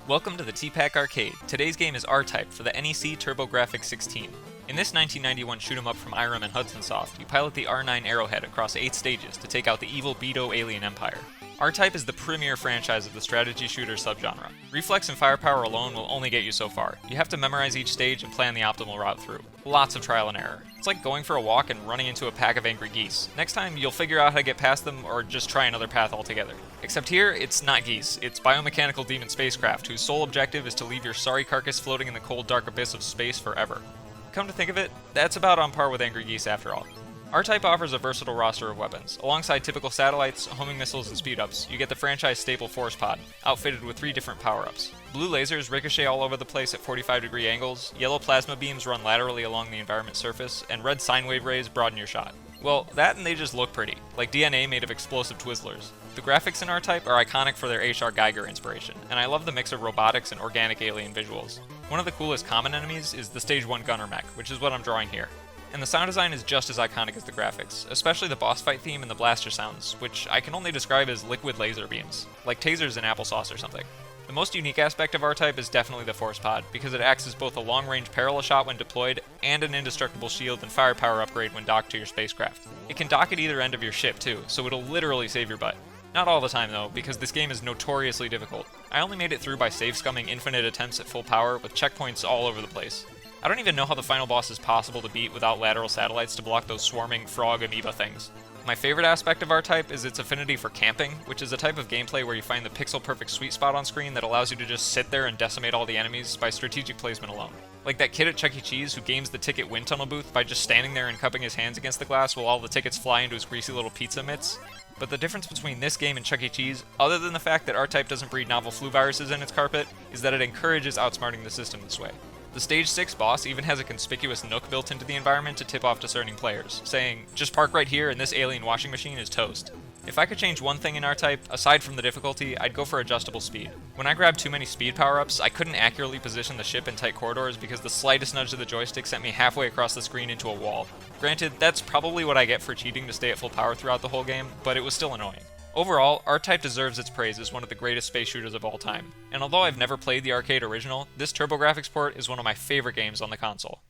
Welcome to the T-Pac Arcade. Today's game is R-Type for the NEC TurboGrafx-16. In this 1991 shoot-'em-up from Irem and Hudson Soft, you pilot the R9 Arrowhead across 8 stages to take out the evil Beto alien empire. R-Type is the premier franchise of the strategy shooter subgenre. Reflex and firepower alone will only get you so far. You have to memorize each stage and plan the optimal route through. Lots of trial and error. It's like going for a walk and running into a pack of angry geese. Next time, you'll figure out how to get past them or just try another path altogether. Except here, it's not geese. It's biomechanical demon spacecraft whose sole objective is to leave your sorry carcass floating in the cold, dark abyss of space forever. Come to think of it, that's about on par with angry geese after all. R-Type offers a versatile roster of weapons. Alongside typical satellites, homing missiles, and speed-ups, you get the franchise staple Force Pod, outfitted with 3 different power-ups. Blue lasers ricochet all over the place at 45-degree angles, yellow plasma beams run laterally along the environment surface, and red sine wave rays broaden your shot. Well, that and they just look pretty, like DNA made of explosive Twizzlers. The graphics in R-Type are iconic for their H.R. Geiger inspiration, and I love the mix of robotics and organic alien visuals. One of the coolest common enemies is the Stage 1 gunner mech, which is what I'm drawing here. And the sound design is just as iconic as the graphics, especially the boss fight theme and the blaster sounds, which I can only describe as liquid laser beams, like tasers in applesauce or something. The most unique aspect of R-Type is definitely the Force Pod, because it acts as both a long-range parallel shot when deployed, and an indestructible shield and firepower upgrade when docked to your spacecraft. It can dock at either end of your ship too, so it'll literally save your butt. Not all the time though, because this game is notoriously difficult. I only made it through by save scumming infinite attempts at full power with checkpoints all over the place. I don't even know how the final boss is possible to beat without lateral satellites to block those swarming frog amoeba things. My favorite aspect of R-Type is its affinity for camping, which is a type of gameplay where you find the pixel-perfect sweet spot on screen that allows you to just sit there and decimate all the enemies by strategic placement alone. Like that kid at Chuck E. Cheese who games the ticket wind tunnel booth by just standing there and cupping his hands against the glass while all the tickets fly into his greasy little pizza mitts. But the difference between this game and Chuck E. Cheese, other than the fact that R-Type doesn't breed novel flu viruses in its carpet, is that it encourages outsmarting the system this way. The Stage 6 boss even has a conspicuous nook built into the environment to tip off discerning players, saying, just park right here and this alien washing machine is toast. If I could change one thing in R-Type, aside from the difficulty, I'd go for adjustable speed. When I grabbed too many speed power-ups, I couldn't accurately position the ship in tight corridors because the slightest nudge of the joystick sent me halfway across the screen into a wall. Granted, that's probably what I get for cheating to stay at full power throughout the whole game, but it was still annoying. Overall, R-Type deserves its praise as one of the greatest space shooters of all time, and although I've never played the arcade original, this TurboGrafx port is one of my favorite games on the console.